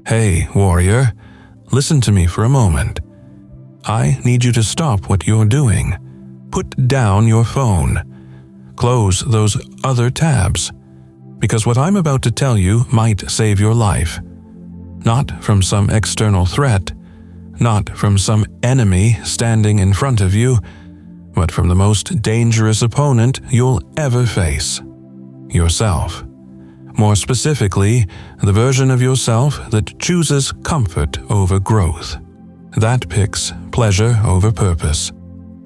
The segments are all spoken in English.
Hey, warrior, listen to me for a moment. I need you to stop what you're doing. Put down your phone. Close those other tabs. Because what I'm about to tell you might save your life. Not from some external threat, not from some enemy standing in front of you, but from the most dangerous opponent you'll ever face. Yourself. More specifically, the version of yourself that chooses comfort over growth. That picks pleasure over purpose.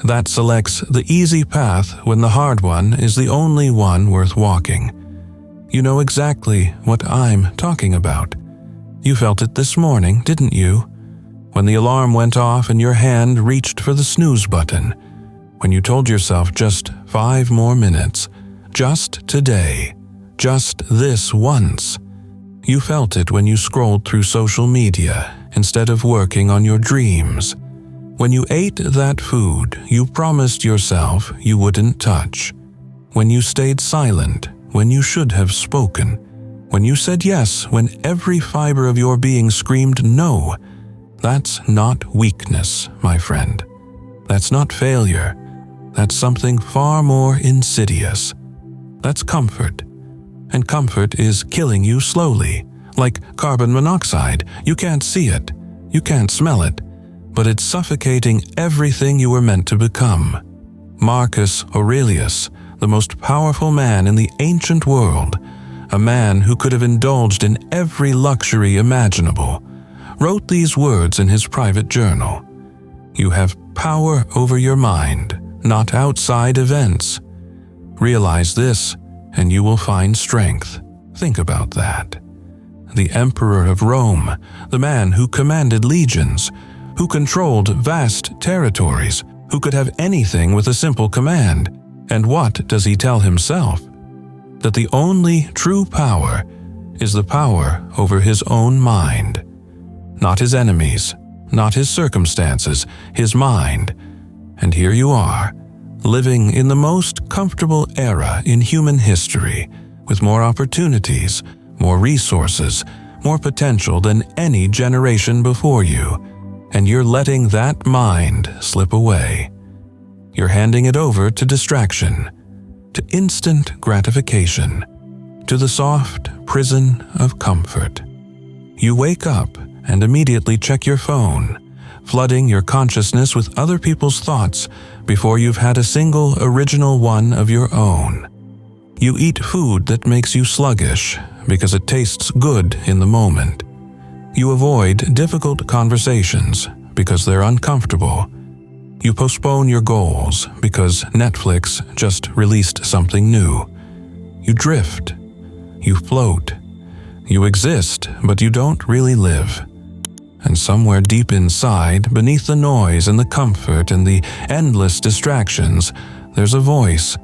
That selects the easy path when the hard one is the only one worth walking. You know exactly what I'm talking about. You felt it this morning, didn't you? When the alarm went off and your hand reached for the snooze button. When you told yourself just 5 more minutes. Just today. Just this once. You felt it when you scrolled through social media instead of working on your dreams. When you ate that food you promised yourself you wouldn't touch. When you stayed silent when you should have spoken. When you said yes when every fiber of your being screamed no. That's not weakness, my friend. That's not failure. That's something far more insidious. That's comfort. And comfort is killing you slowly. Like carbon monoxide, you can't see it, you can't smell it, but it's suffocating everything you were meant to become. Marcus Aurelius, the most powerful man in the ancient world, a man who could have indulged in every luxury imaginable, wrote these words in his private journal. You have power over your mind, not outside events. Realize this, and you will find strength. Think about that. The Emperor of Rome, the man who commanded legions, who controlled vast territories, who could have anything with a simple command. And what does he tell himself? That the only true power is the power over his own mind. Not his enemies, not his circumstances, his mind. And here you are, living in the most comfortable era in human history, with more opportunities, more resources, more potential than any generation before you, and you're letting that mind slip away. You're handing it over to distraction, to instant gratification, to the soft prison of comfort. You wake up and immediately check your phone, flooding your consciousness with other people's thoughts before you've had a single original one of your own. You eat food that makes you sluggish because it tastes good in the moment. You avoid difficult conversations because they're uncomfortable. You postpone your goals because Netflix just released something new. You drift. You float. You exist, but you don't really live. And somewhere deep inside, beneath the noise and the comfort and the endless distractions, there's a voice.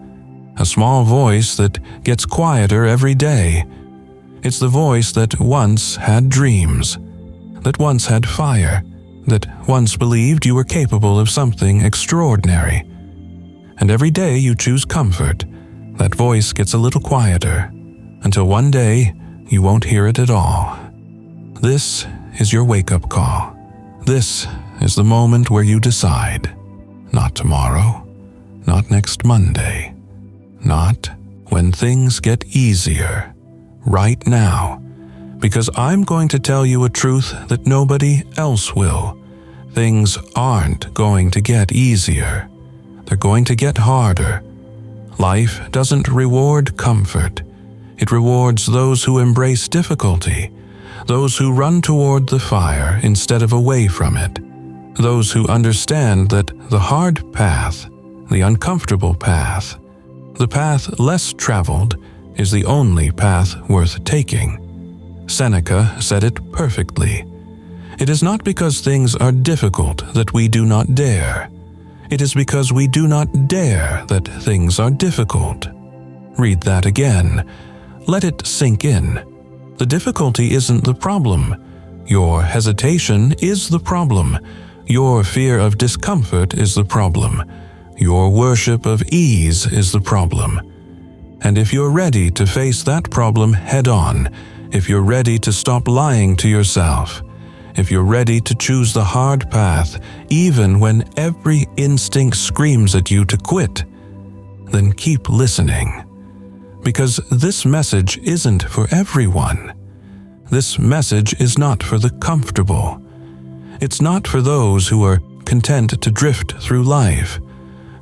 A small voice that gets quieter every day. It's the voice that once had dreams, that once had fire, that once believed you were capable of something extraordinary. And every day you choose comfort, that voice gets a little quieter, until one day you won't hear it at all. This is your wake-up call. This is the moment where you decide. Not tomorrow, not next Monday, not when things get easier. Right now, because I'm going to tell you a truth that nobody else will. Things aren't going to get easier. They're going to get harder. Life doesn't reward comfort. It rewards those who embrace difficulty, those who run toward the fire instead of away from it, those who understand that the hard path, the uncomfortable path, the path less traveled, is the only path worth taking. Seneca said it perfectly. It is not because things are difficult that we do not dare. It is because we do not dare that things are difficult. Read that again. Let it sink in. The difficulty isn't the problem. Your hesitation is the problem. Your fear of discomfort is the problem. Your worship of ease is the problem. And if you're ready to face that problem head-on, if you're ready to stop lying to yourself, if you're ready to choose the hard path, even when every instinct screams at you to quit, then keep listening. Because this message isn't for everyone. This message is not for the comfortable. It's not for those who are content to drift through life,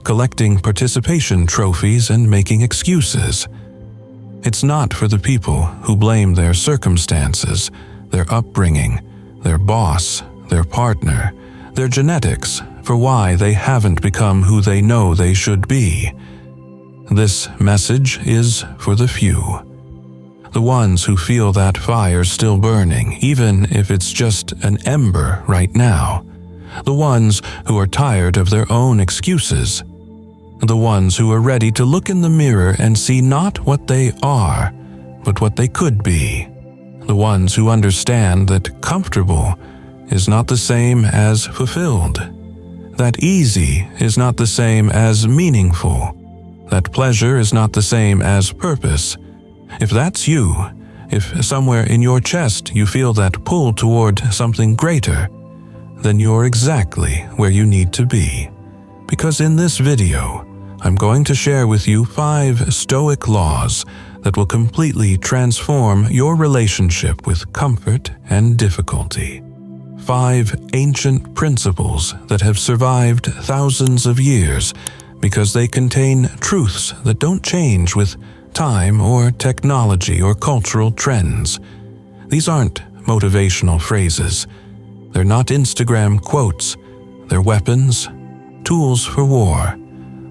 collecting participation trophies and making excuses. It's not for the people who blame their circumstances, their upbringing, their boss, their partner, their genetics for why they haven't become who they know they should be. This message is for the few. The ones who feel that fire still burning, even if it's just an ember right now. The ones who are tired of their own excuses. The ones who are ready to look in the mirror and see not what they are, but what they could be. The ones who understand that comfortable is not the same as fulfilled. That easy is not the same as meaningful. That pleasure is not the same as purpose. If that's you, if somewhere in your chest you feel that pull toward something greater, then you're exactly where you need to be. Because in this video, I'm going to share with you 5 Stoic laws that will completely transform your relationship with comfort and difficulty. 5 ancient principles that have survived thousands of years because they contain truths that don't change with time or technology or cultural trends. These aren't motivational phrases. They're not Instagram quotes. They're weapons, tools for war.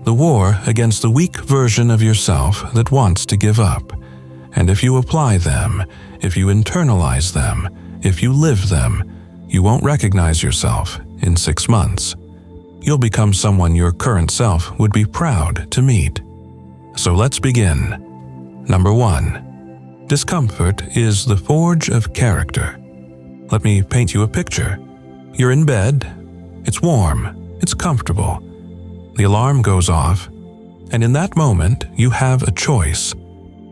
The war against the weak version of yourself that wants to give up. And if you apply them, if you internalize them, if you live them, you won't recognize yourself in 6 months. You'll become someone your current self would be proud to meet. So let's begin. Number 1. Discomfort is the forge of character. Let me paint you a picture. You're in bed. It's warm. It's comfortable. The alarm goes off, and in that moment, you have a choice.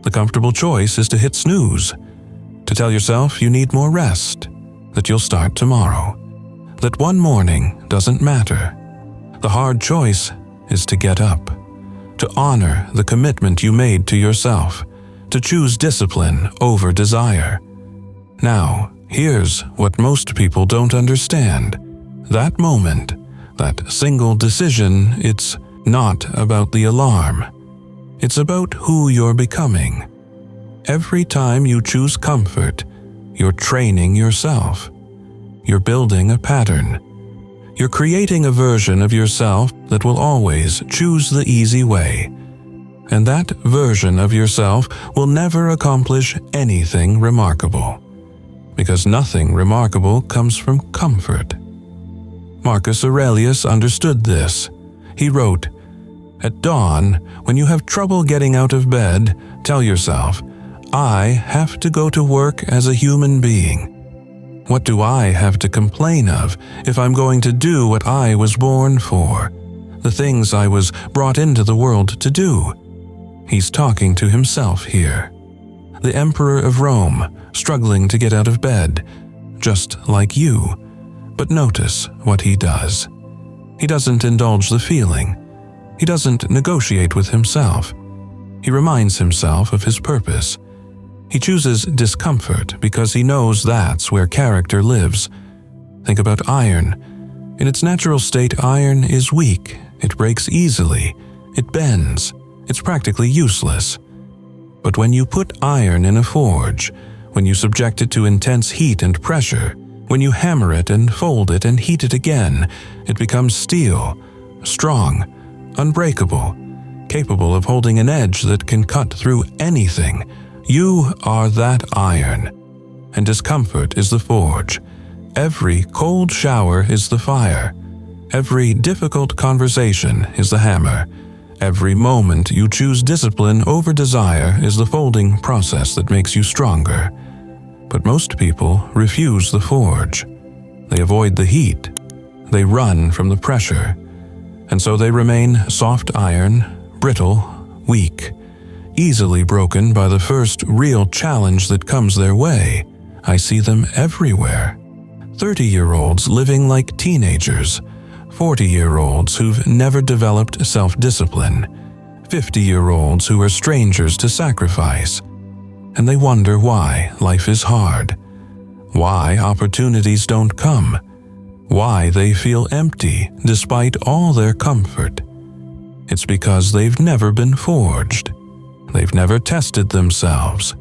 The comfortable choice is to hit snooze, to tell yourself you need more rest, that you'll start tomorrow, that one morning doesn't matter. The hard choice is to get up, to honor the commitment you made to yourself, to choose discipline over desire. Now, here's what most people don't understand. That moment, that single decision, it's not about the alarm. It's about who you're becoming. Every time you choose comfort, you're training yourself. You're building a pattern. You're creating a version of yourself that will always choose the easy way. And that version of yourself will never accomplish anything remarkable. Because nothing remarkable comes from comfort. Marcus Aurelius understood this. He wrote, "At dawn, when you have trouble getting out of bed, tell yourself, I have to go to work as a human being. What do I have to complain of if I'm going to do what I was born for, the things I was brought into the world to do?" He's talking to himself here. The Emperor of Rome, struggling to get out of bed, just like you. But notice what he does. He doesn't indulge the feeling. He doesn't negotiate with himself. He reminds himself of his purpose. He chooses discomfort because he knows that's where character lives. Think about iron. In its natural state, iron is weak. It breaks easily. It bends. It's practically useless. But when you put iron in a forge, when you subject it to intense heat and pressure, when you hammer it and fold it and heat it again, it becomes steel, strong, unbreakable, capable of holding an edge that can cut through anything. You are that iron. And discomfort is the forge. Every cold shower is the fire. Every difficult conversation is the hammer. Every moment you choose discipline over desire is the folding process that makes you stronger. But most people refuse the forge. They avoid the heat. They run from the pressure. And so they remain soft iron, brittle, weak, easily broken by the first real challenge that comes their way. I see them everywhere. 30-year-olds living like teenagers, 40-year-olds who've never developed self-discipline, 50-year-olds who are strangers to sacrifice. And they wonder why life is hard, why opportunities don't come, why they feel empty despite all their comfort. It's because they've never been forged. They've never tested themselves.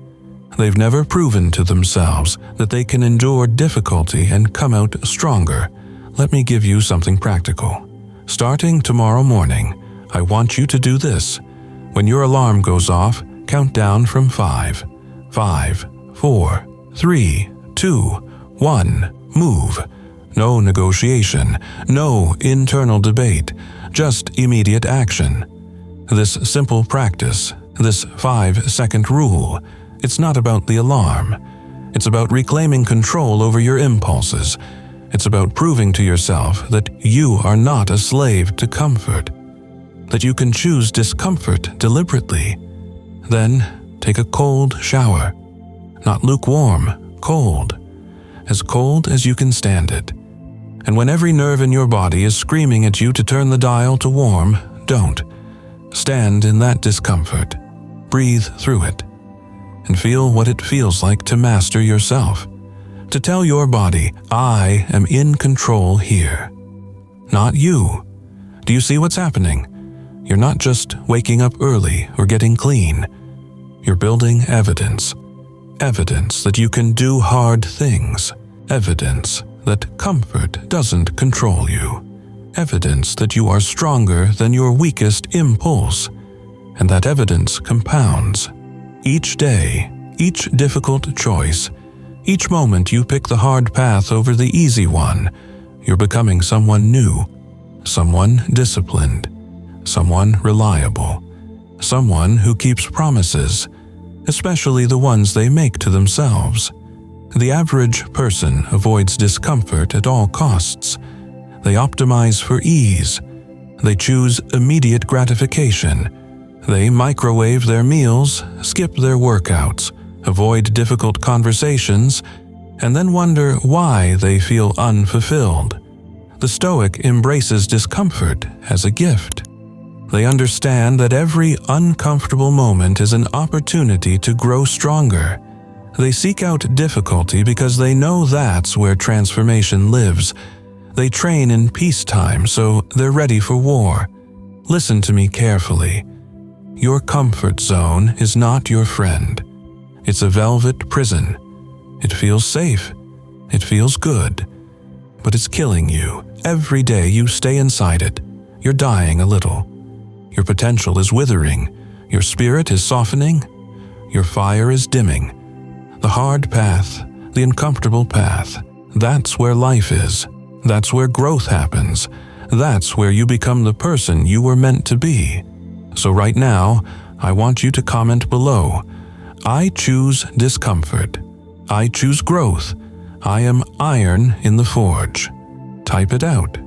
They've never proven to themselves that they can endure difficulty and come out stronger. Let me give you something practical. Starting tomorrow morning, I want you to do this. When your alarm goes off, count down from 5. 5, 4, 3, 2, 1. Move. No negotiation, no internal debate, just immediate action. This simple practice, this 5-second rule, it's not about the alarm. It's about reclaiming control over your impulses. It's about proving to yourself that you are not a slave to comfort, that you can choose discomfort deliberately. Then take a cold shower. Not lukewarm, cold. As cold as you can stand it. And when every nerve in your body is screaming at you to turn the dial to warm, don't. Stand in that discomfort. Breathe through it. And feel what it feels like to master yourself. To tell your body, I am in control here. Not you. Do you see what's happening? You're not just waking up early or getting clean. You're building evidence. Evidence that you can do hard things. Evidence that comfort doesn't control you. Evidence that you are stronger than your weakest impulse. And that evidence compounds. Each day, each difficult choice, each moment you pick the hard path over the easy one, you're becoming someone new, someone disciplined, someone reliable, someone who keeps promises, especially the ones they make to themselves. The average person avoids discomfort at all costs. They optimize for ease. They choose immediate gratification. They microwave their meals, skip their workouts, avoid difficult conversations, and then wonder why they feel unfulfilled. The Stoic embraces discomfort as a gift. They understand that every uncomfortable moment is an opportunity to grow stronger. They seek out difficulty because they know that's where transformation lives. They train in peacetime, so they're ready for war. Listen to me carefully. Your comfort zone is not your friend. It's a velvet prison. It feels safe. It feels good. But it's killing you. Every day you stay inside it, you're dying a little. Your potential is withering. Your spirit is softening. Your fire is dimming. The hard path, the uncomfortable path, that's where life is. That's where growth happens. That's where you become the person you were meant to be. So right now, I want you to comment below. I choose discomfort. I choose growth. I am iron in the forge. Type it out.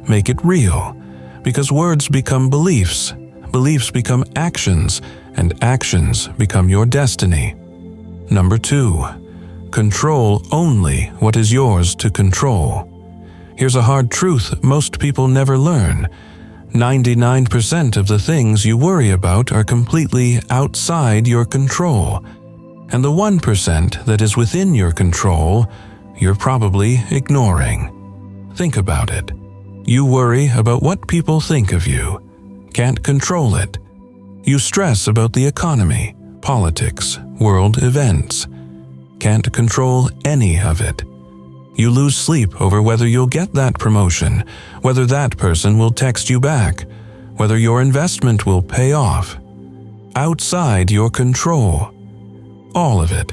Make it real. Because words become beliefs. Beliefs become actions. And actions become your destiny. Number 2. Control only what is yours to control. Here's a hard truth most people never learn. 99% of the things you worry about are completely outside your control. And the 1% that is within your control, you're probably ignoring. Think about it. You worry about what people think of you. Can't control it. You stress about the economy, politics, world events. Can't control any of it. You lose sleep over whether you'll get that promotion, whether that person will text you back, whether your investment will pay off. Outside your control. All of it.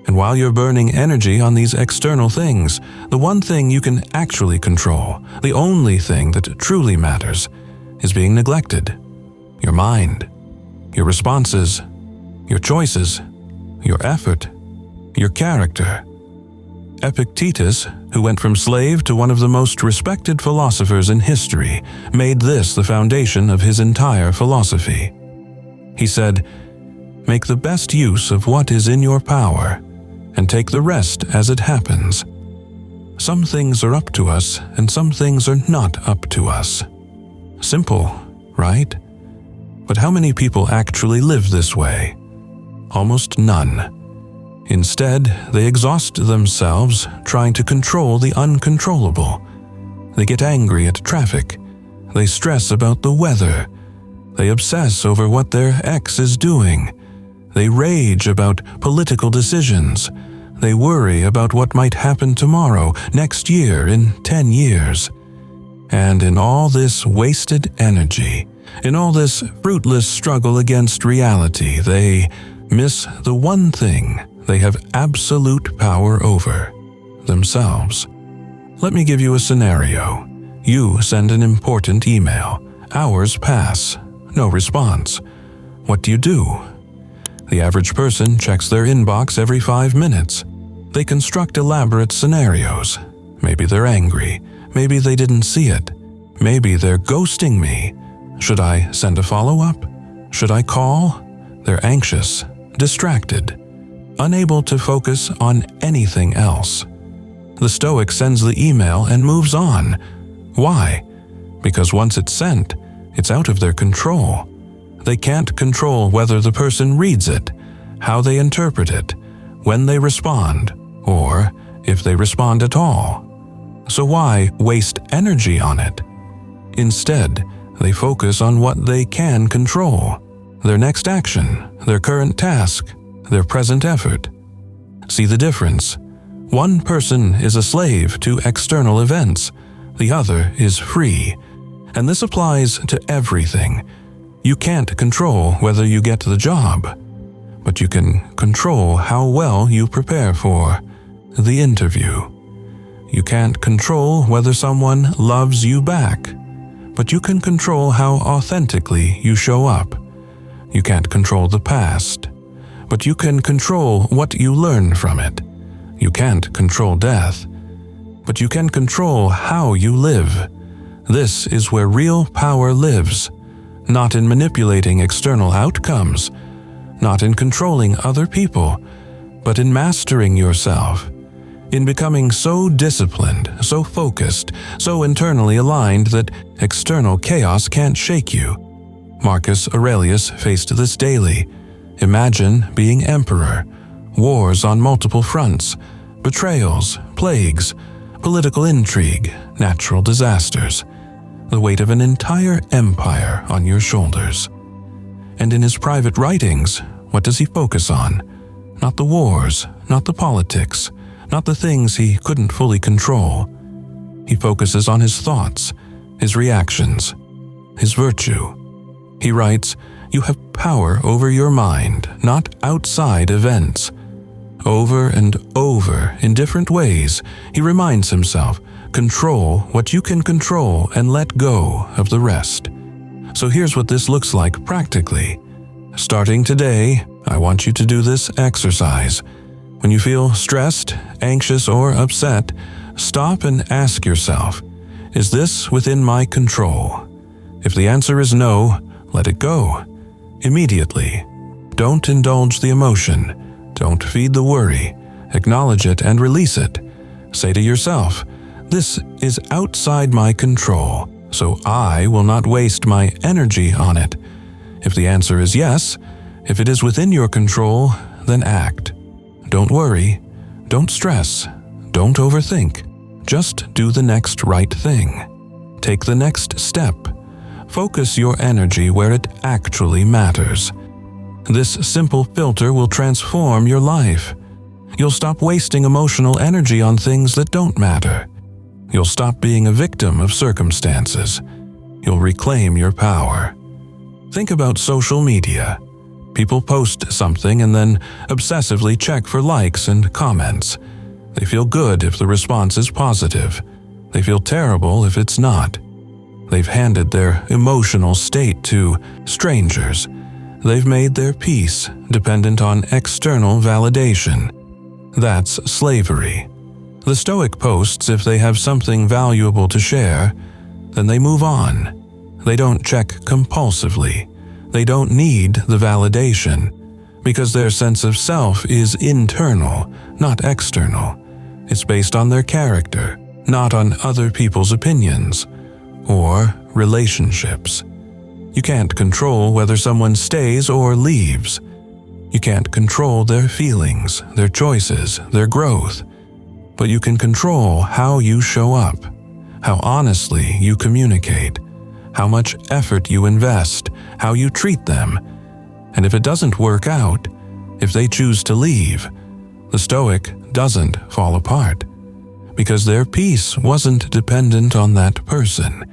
And while you're burning energy on these external things, the one thing you can actually control, the only thing that truly matters, is being neglected. Your mind, your responses, your choices, your effort, your character. Epictetus, who went from slave to one of the most respected philosophers in history, made this the foundation of his entire philosophy. He said, make the best use of what is in your power, and take the rest as it happens. Some things are up to us, and some things are not up to us. Simple, right? But how many people actually live this way? Almost none. Instead, they exhaust themselves trying to control the uncontrollable. They get angry at traffic. They stress about the weather. They obsess over what their ex is doing. They rage about political decisions. They worry about what might happen tomorrow, next year, in 10 years. And in all this wasted energy, in all this fruitless struggle against reality, they miss the one thing they have absolute power over: themselves. Let me give you a scenario. You send an important email. Hours pass. No response. What do? The average person checks their inbox every 5 minutes. They construct elaborate scenarios. Maybe they're angry. Maybe they didn't see it. Maybe they're ghosting me. Should I send a follow-up? Should I call? They're anxious, distracted, unable to focus on anything else. The Stoic sends the email and moves on. Why? Because once it's sent, it's out of their control. They can't control whether the person reads it, how they interpret it, when they respond, or if they respond at all. So why waste energy on it? Instead, they focus on what they can control: their next action, their current task, their present effort. See the difference? One person is a slave to external events, the other is free. And this applies to everything. You can't control whether you get the job, but you can control how well you prepare for the interview. You can't control whether someone loves you back, but you can control how authentically you show up. You can't control the past, but you can control what you learn from it. You can't control death, but you can control how you live. This is where real power lives, not in manipulating external outcomes, not in controlling other people, but in mastering yourself, in becoming so disciplined, so focused, so internally aligned that external chaos can't shake you. Marcus Aurelius faced this daily. Imagine being emperor, wars on multiple fronts, betrayals, plagues, political intrigue, natural disasters, the weight of an entire empire on your shoulders. And in his private writings, what does he focus on? Not the wars, not the politics, not the things he couldn't fully control. He focuses on his thoughts, his reactions, his virtue. He writes, "You have power over your mind, not outside events." Over and over, in different ways, he reminds himself, control what you can control and let go of the rest. So here's what this looks like practically. Starting today, I want you to do this exercise. When you feel stressed, anxious, or upset, stop and ask yourself, is this within my control? If the answer is no, let it go. Immediately. Don't indulge the emotion. Don't feed the worry. Acknowledge it and release it. Say to yourself, this is outside my control, so I will not waste my energy on it. If the answer is yes, if it is within your control, then act. Don't worry. Don't stress. Don't overthink. Just do the next right thing. Take the next step. Focus your energy where it actually matters. This simple filter will transform your life. You'll stop wasting emotional energy on things that don't matter. You'll stop being a victim of circumstances. You'll reclaim your power. Think about social media. People post something and then obsessively check for likes and comments. They feel good if the response is positive. They feel terrible if it's not. They've handed their emotional state to strangers. They've made their peace dependent on external validation. That's slavery. The Stoic posts if they have something valuable to share, then they move on. They don't check compulsively. They don't need the validation. because their sense of self is internal, not external. It's based on their character, not on other people's opinions or relationships. You can't control whether someone stays or leaves. You can't control their feelings, their choices, their growth. But you can control how you show up, how honestly you communicate, how much effort you invest, how you treat them. And if it doesn't work out, if they choose to leave, the Stoic doesn't fall apart, because their peace wasn't dependent on that person.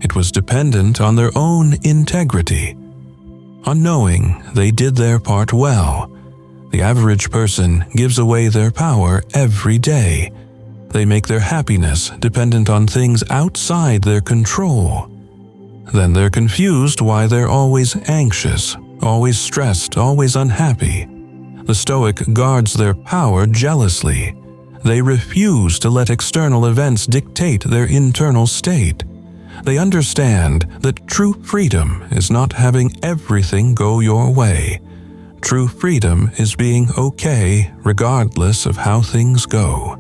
It was dependent on their own integrity, on knowing they did their part well. The average person gives away their power every day. They make their happiness dependent on things outside their control. Then they're confused why they're always anxious, always stressed, always unhappy. The Stoic guards their power jealously. They refuse to let external events dictate their internal state. They understand that true freedom is not having everything go your way. True freedom is being okay regardless of how things go.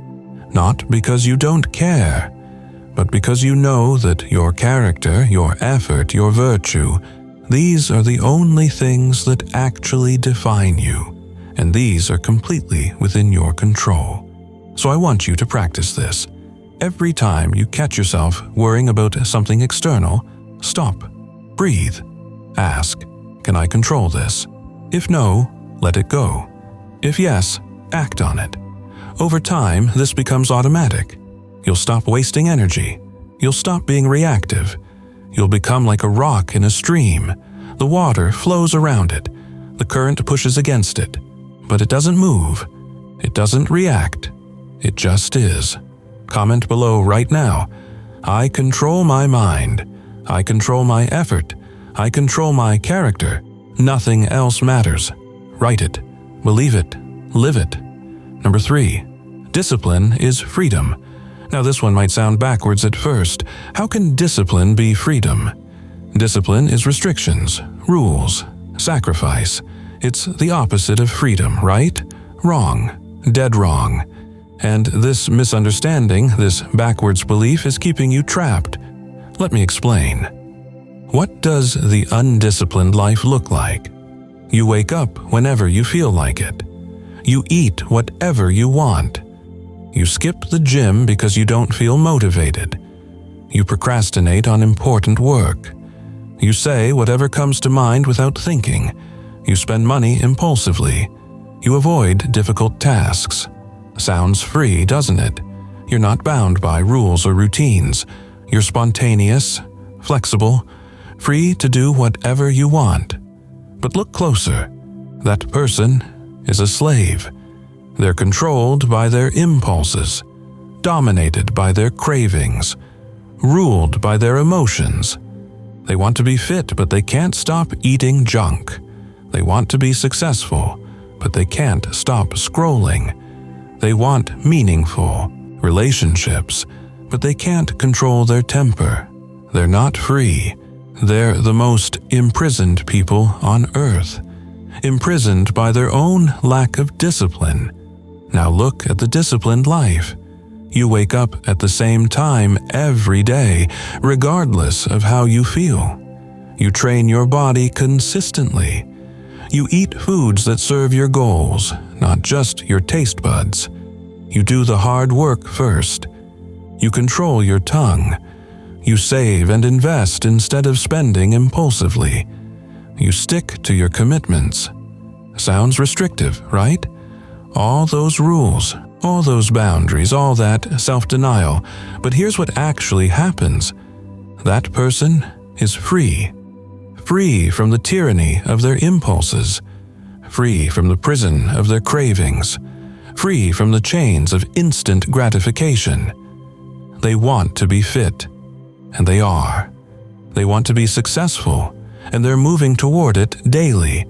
Not because you don't care, but because you know that your character, your effort, your virtue, these are the only things that actually define you, and these are completely within your control. So I want you to practice this. Every time you catch yourself worrying about something external, stop, breathe, ask, can I control this? If no, let it go. If yes, act on it. Over time, this becomes automatic. You'll stop wasting energy. You'll stop being reactive. You'll become like a rock in a stream. The water flows around it. The current pushes against it. But it doesn't move. It doesn't react. It just is. Comment below right now. I control my mind. I control my effort. I control my character. Nothing else matters. Write it. Believe it. Live it. Number 3. Discipline is freedom. Now this one might sound backwards at first. How can discipline be freedom? Discipline is restrictions, rules, sacrifice. It's the opposite of freedom, right? Wrong. Dead wrong. And this misunderstanding, this backwards belief, is keeping you trapped. Let me explain. What does the undisciplined life look like? You wake up whenever you feel like it. You eat whatever you want. You skip the gym because you don't feel motivated. You procrastinate on important work. You say whatever comes to mind without thinking. You spend money impulsively. You avoid difficult tasks. Sounds free, doesn't it? You're not bound by rules or routines. You're spontaneous, flexible, free to do whatever you want. But look closer. That person is a slave. They're controlled by their impulses, dominated by their cravings, ruled by their emotions. They want to be fit, but they can't stop eating junk. They want to be successful, but they can't stop scrolling. They want meaningful relationships, but they can't control their temper. They're not free. They're the most imprisoned people on earth, imprisoned by their own lack of discipline. Now look at the disciplined life. You wake up at the same time every day, regardless of how you feel. You train your body consistently. You eat foods that serve your goals, not just your taste buds. You do the hard work first. You control your tongue. You save and invest instead of spending impulsively. You stick to your commitments. Sounds restrictive, right? All those rules, all those boundaries, all that self-denial. But here's what actually happens. That person is free. Free from the tyranny of their impulses. Free from the prison of their cravings. Free from the chains of instant gratification. They want to be fit, and they are. They want to be successful, and they're moving toward it daily.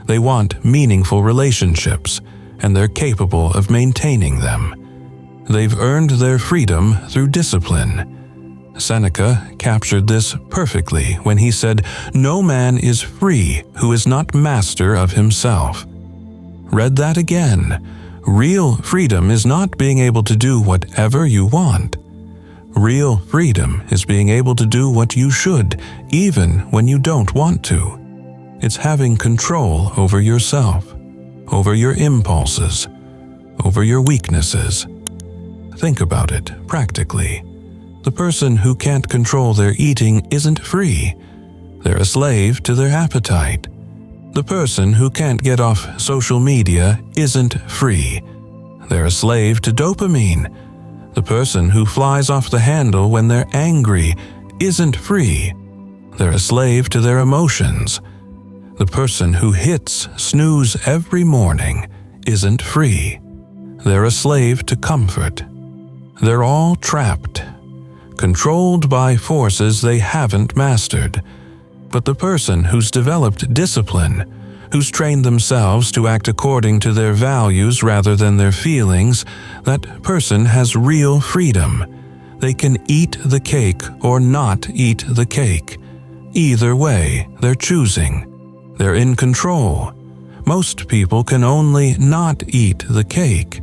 They want meaningful relationships, and they're capable of maintaining them. They've earned their freedom through discipline. Seneca captured this perfectly when he said, "No man is free who is not master of himself." Read that again. Real freedom is not being able to do whatever you want. Real freedom is being able to do what you should, even when you don't want to. It's having control over yourself, over your impulses, over your weaknesses. Think about it practically. The person who can't control their eating isn't free. They're a slave to their appetite. The person who can't get off social media isn't free. They're a slave to dopamine. The person who flies off the handle when they're angry isn't free. They're a slave to their emotions. The person who hits snooze every morning isn't free. They're a slave to comfort. They're all trapped, controlled by forces they haven't mastered. But the person who's developed discipline, who's trained themselves to act according to their values rather than their feelings, that person has real freedom. They can eat the cake or not eat the cake. Either way, they're choosing. They're in control. Most people can only not eat the cake.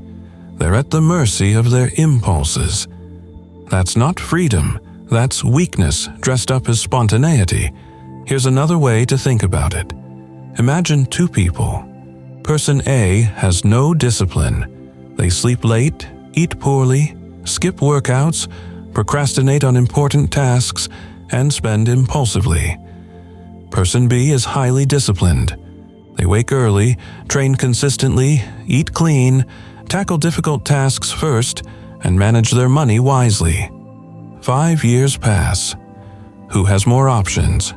They're at the mercy of their impulses. That's not freedom. That's weakness dressed up as spontaneity. Here's another way to think about it. Imagine two people. Person A has no discipline. They sleep late, eat poorly, skip workouts, procrastinate on important tasks, and spend impulsively. Person B is highly disciplined. They wake early, train consistently, eat clean, tackle difficult tasks first, and manage their money wisely. 5 years pass. Who has more options?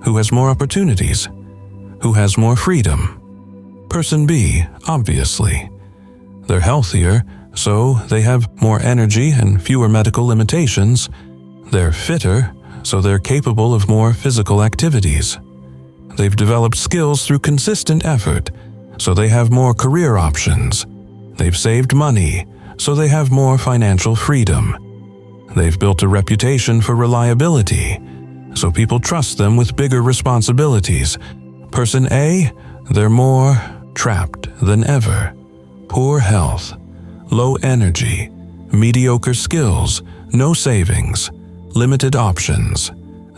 Who has more opportunities? Who has more freedom? Person B, obviously. They're healthier, so they have more energy and fewer medical limitations. They're fitter, so they're capable of more physical activities. They've developed skills through consistent effort, so they have more career options. They've saved money, so they have more financial freedom. They've built a reputation for reliability, so people trust them with bigger responsibilities. Person A, they're more trapped than ever. Poor health, low energy, mediocre skills, no savings, limited options.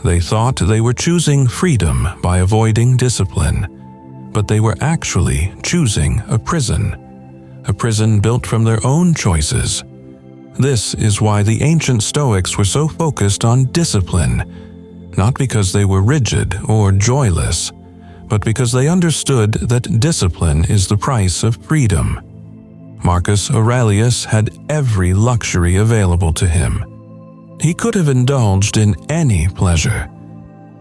They thought they were choosing freedom by avoiding discipline, but they were actually choosing a prison built from their own choices. This is why the ancient Stoics were so focused on discipline, not because they were rigid or joyless, but because they understood that discipline is the price of freedom. Marcus Aurelius had every luxury available to him. He could have indulged in any pleasure,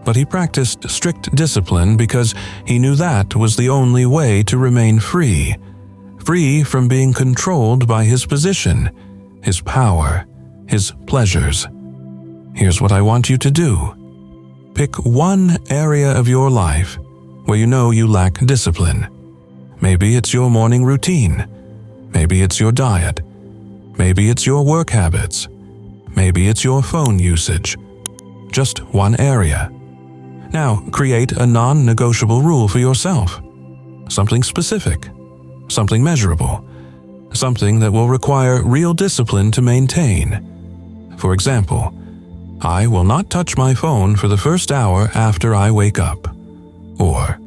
but he practiced strict discipline because he knew that was the only way to remain free from being controlled by his position, his power, his pleasures. Here's what I want you to do. Pick one area of your life where you know you lack discipline. Maybe it's your morning routine. Maybe it's your diet. Maybe it's your work habits. Maybe it's your phone usage. Just one area. Now, create a non-negotiable rule for yourself. Something specific. Something measurable. Something that will require real discipline to maintain. For example, I will not touch my phone for the first hour after I wake up. Or,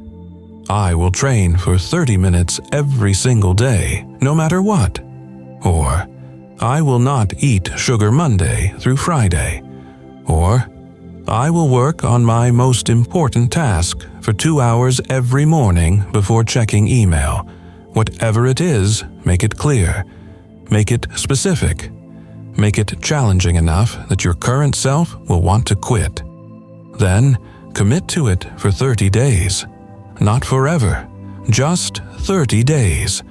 I will train for 30 minutes every single day, no matter what. Or, I will not eat sugar Monday through Friday. Or, I will work on my most important task for 2 hours every morning before checking email. Whatever it is, make it clear. Make it specific. Make it challenging enough that your current self will want to quit. Then, commit to it for 30 days. Not forever, just 30 days.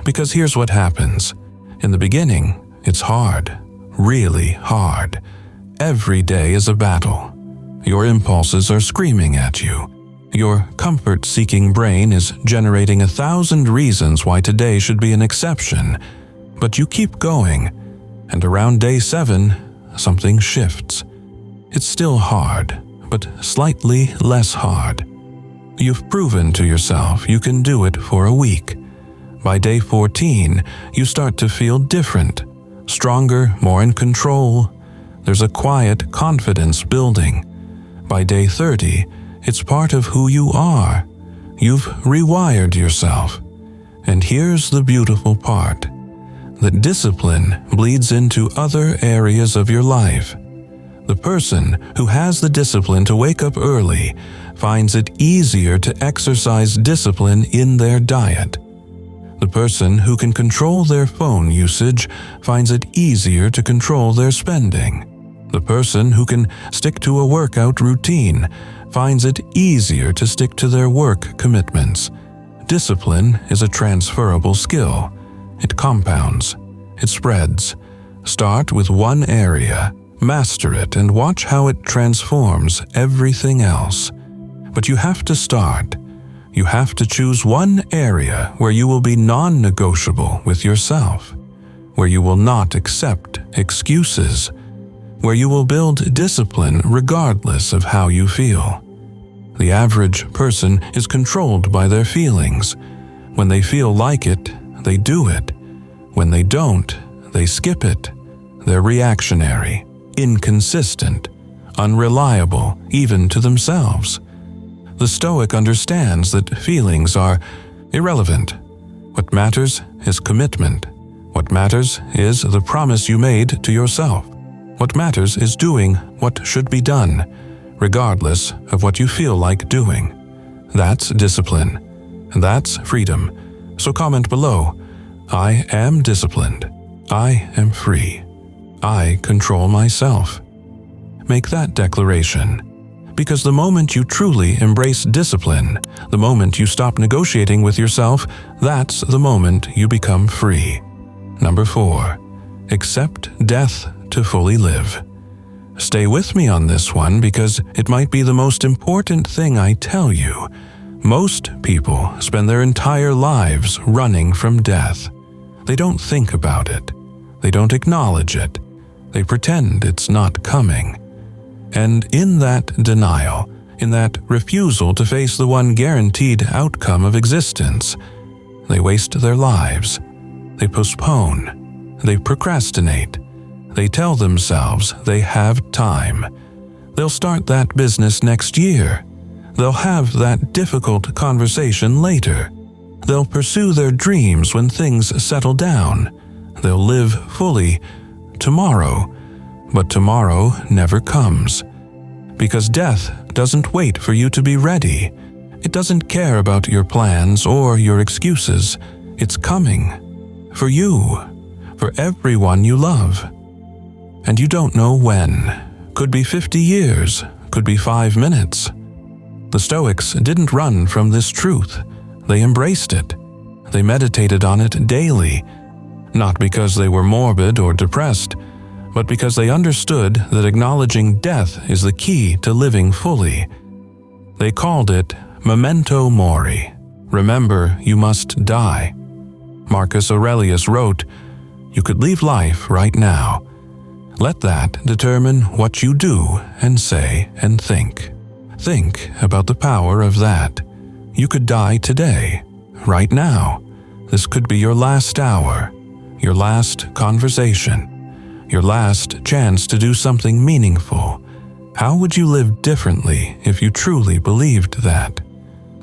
Because here's what happens. In the beginning, it's hard, really hard. Every day is a battle. Your impulses are screaming at you. Your comfort-seeking brain is generating 1,000 reasons why today should be an exception. But you keep going, and around day 7, something shifts. It's still hard, but slightly less hard. You've proven to yourself you can do it for a week. By day 14, you start to feel different, stronger, more in control. There's a quiet confidence building. By day 30, it's part of who you are. You've rewired yourself. And here's the beautiful part, that discipline bleeds into other areas of your life. The person who has the discipline to wake up early finds it easier to exercise discipline in their diet. The person who can control their phone usage finds it easier to control their spending. The person who can stick to a workout routine finds it easier to stick to their work commitments. Discipline is a transferable skill. It compounds. It spreads. Start with one area, master it, and watch how it transforms everything else. But you have to start. You have to choose one area where you will be non-negotiable with yourself, where you will not accept excuses, where you will build discipline regardless of how you feel. The average person is controlled by their feelings. When they feel like it, they do it. When they don't, they skip it. They're reactionary, inconsistent, unreliable even to themselves. The Stoic understands that feelings are irrelevant. What matters is commitment. What matters is the promise you made to yourself. What matters is doing what should be done, regardless of what you feel like doing. That's discipline. And that's freedom. So comment below, I am disciplined. I am free. I control myself. Make that declaration. Because the moment you truly embrace discipline, the moment you stop negotiating with yourself, that's the moment you become free. Number 4, accept death to fully live. Stay with me on this one because it might be the most important thing I tell you. Most people spend their entire lives running from death. They don't think about it. They don't acknowledge it. They pretend it's not coming. And in that denial, in that refusal to face the one guaranteed outcome of existence, they waste their lives. They postpone. They procrastinate. They tell themselves they have time. They'll start that business next year. They'll have that difficult conversation later. They'll pursue their dreams when things settle down. They'll live fully tomorrow. But tomorrow never comes. Because death doesn't wait for you to be ready. It doesn't care about your plans or your excuses. It's coming. For you. For everyone you love. And you don't know when. Could be 50 years. Could be 5 minutes. The Stoics didn't run from this truth. They embraced it. They meditated on it daily. Not because they were morbid or depressed, but because they understood that acknowledging death is the key to living fully. They called it memento mori. Remember, you must die. Marcus Aurelius wrote, "You could leave life right now." Let that determine what you do and say and think. Think about the power of that. You could die today, right now. This could be your last hour, your last conversation, your last chance to do something meaningful. How would you live differently if you truly believed that?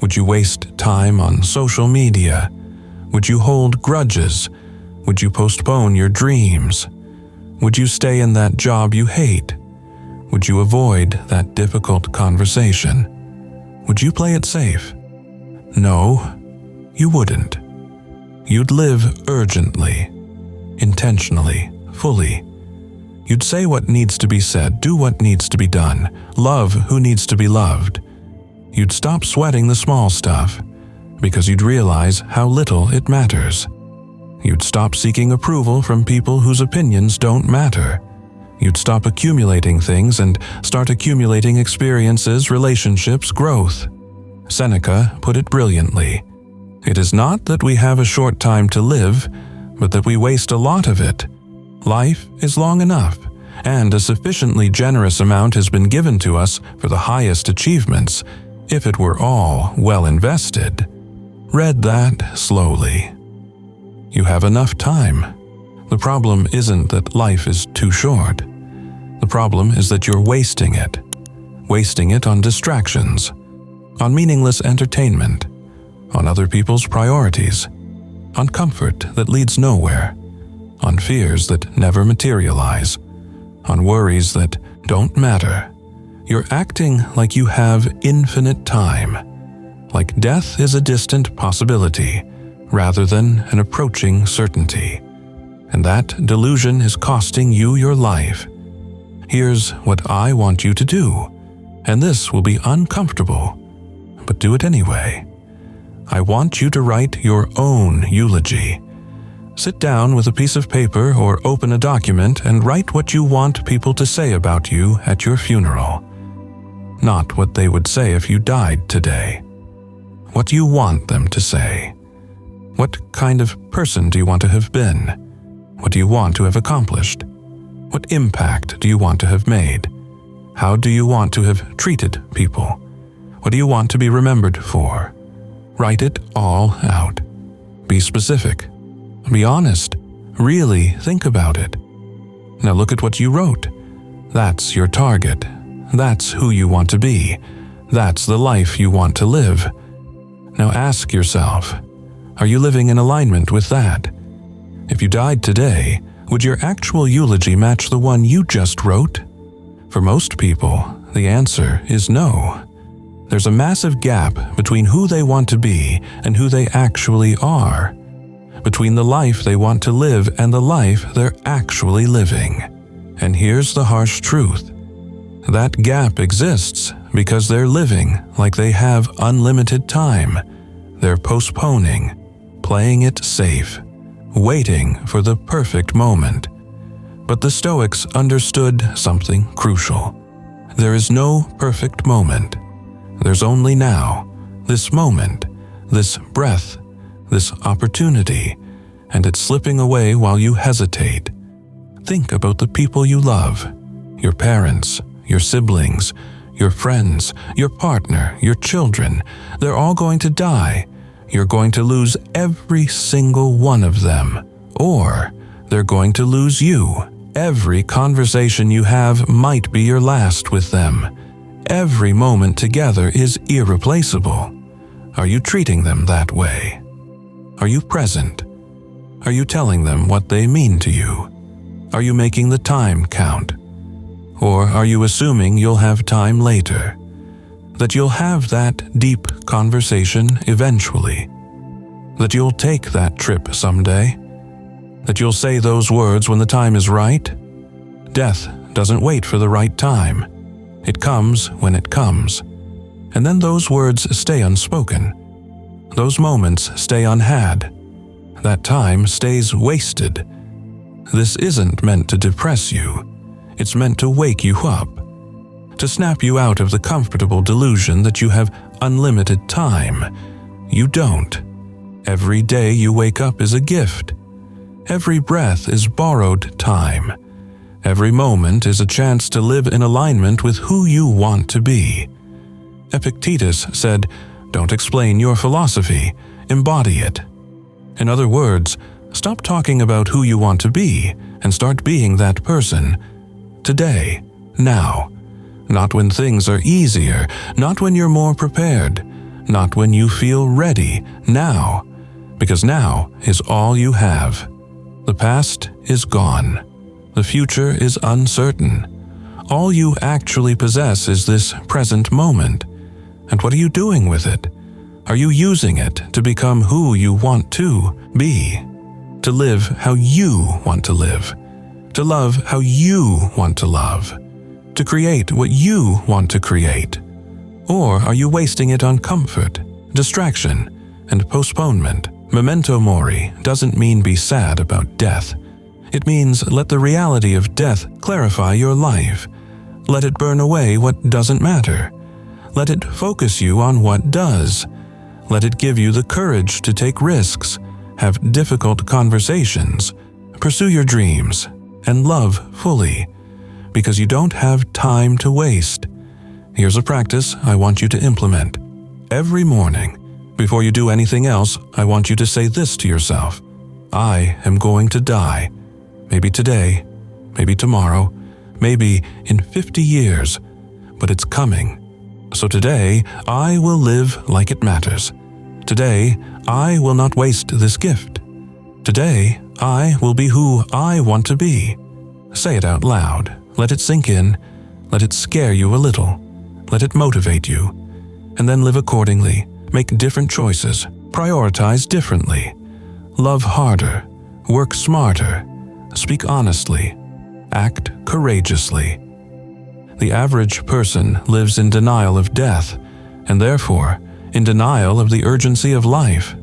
Would you waste time on social media? Would you hold grudges? Would you postpone your dreams? Would you stay in that job you hate? Would you avoid that difficult conversation? Would you play it safe? No, you wouldn't. You'd live urgently, intentionally, fully. You'd say what needs to be said, do what needs to be done, love who needs to be loved. You'd stop sweating the small stuff, because you'd realize how little it matters. You'd stop seeking approval from people whose opinions don't matter. You'd stop accumulating things and start accumulating experiences, relationships, growth. Seneca put it brilliantly. It is not that we have a short time to live, but that we waste a lot of it. Life is long enough, and a sufficiently generous amount has been given to us for the highest achievements, if it were all well invested. Read that slowly. You have enough time. The problem isn't that life is too short. The problem is that you're wasting it. Wasting it on distractions, on meaningless entertainment, on other people's priorities, on comfort that leads nowhere, on fears that never materialize, on worries that don't matter. You're acting like you have infinite time, like death is a distant possibility rather than an approaching certainty. And that delusion is costing you your life. Here's what I want you to do, and this will be uncomfortable, but do it anyway. I want you to write your own eulogy. Sit down with a piece of paper or open a document and write what you want people to say about you at your funeral. Not what they would say if you died today. What you want them to say. What kind of person do you want to have been? What do you want to have accomplished? What impact do you want to have made? How do you want to have treated people? What do you want to be remembered for? Write it all out. Be specific. Be honest. Really think about it. Now look at what you wrote. That's your target. That's who you want to be. That's the life you want to live. Now ask yourself, are you living in alignment with that? If you died today, would your actual eulogy match the one you just wrote? For most people, the answer is no. There's a massive gap between who they want to be and who they actually are, between the life they want to live and the life they're actually living. And here's the harsh truth. That gap exists because they're living like they have unlimited time. They're postponing, playing it safe, waiting for the perfect moment. But the Stoics understood something crucial. There is no perfect moment. There's only now, this moment, this breath, this opportunity, and it's slipping away while you hesitate. Think about the people you love, your parents, your siblings, your friends, your partner, your children. They're all going to die. You're going to lose every single one of them, or they're going to lose you. Every conversation you have might be your last with them. Every moment together is irreplaceable. Are you treating them that way? Are you present? Are you telling them what they mean to you? Are you making the time count? Or are you assuming you'll have time later? That you'll have that deep conversation eventually? That you'll take that trip someday? That you'll say those words when the time is right? Death doesn't wait for the right time. It comes when it comes. And then those words stay unspoken. Those moments stay unhad. That time stays wasted. This isn't meant to depress you. It's meant to wake you up. To snap you out of the comfortable delusion that you have unlimited time. You don't. Every day you wake up is a gift. Every breath is borrowed time. Every moment is a chance to live in alignment with who you want to be. Epictetus said, "Don't explain your philosophy, embody it." In other words, stop talking about who you want to be and start being that person. Today, now. Not when things are easier, not when you're more prepared, not when you feel ready, now. Because now is all you have. The past is gone. The future is uncertain. All you actually possess is this present moment. And what are you doing with it? Are you using it to become who you want to be? To live how you want to live? To love how you want to love? To create what you want to create? Or are you wasting it on comfort, distraction, and postponement? Memento mori doesn't mean be sad about death. It means let the reality of death clarify your life. Let it burn away what doesn't matter. Let it focus you on what does. Let it give you the courage to take risks, have difficult conversations, pursue your dreams, and love fully. because you don't have time to waste. Here's a practice I want you to implement. Every morning, before you do anything else, I want you to say this to yourself: I am going to die. Maybe today, maybe tomorrow, maybe in 50 years, but it's coming. So today, I will live like it matters. Today, I will not waste this gift. Today, I will be who I want to be. Say it out loud. Let it sink in. Let it scare you a little. Let it motivate you. And then live accordingly. Make different choices. Prioritize differently. Love harder. Work smarter. Speak honestly. Act courageously. The average person lives in denial of death, and therefore in denial of the urgency of life.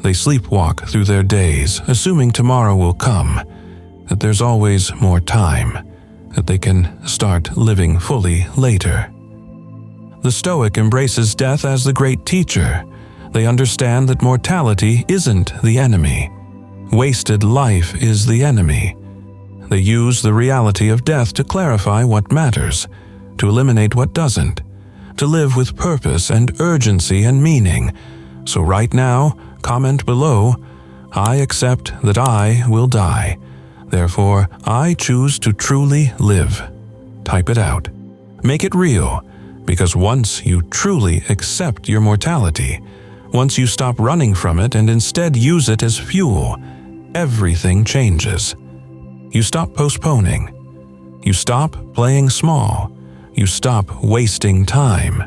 They sleepwalk through their days, assuming tomorrow will come, that there's always more time, that they can start living fully later. The Stoic embraces death as the great teacher. They understand that mortality isn't the enemy. Wasted life is the enemy. They use the reality of death to clarify what matters, to eliminate what doesn't, to live with purpose and urgency and meaning. So right now, comment below, I accept that I will die. Therefore, I choose to truly live. Type it out. Make it real, because once you truly accept your mortality, once you stop running from it and instead use it as fuel, everything changes. You stop postponing. You stop playing small. You stop wasting time.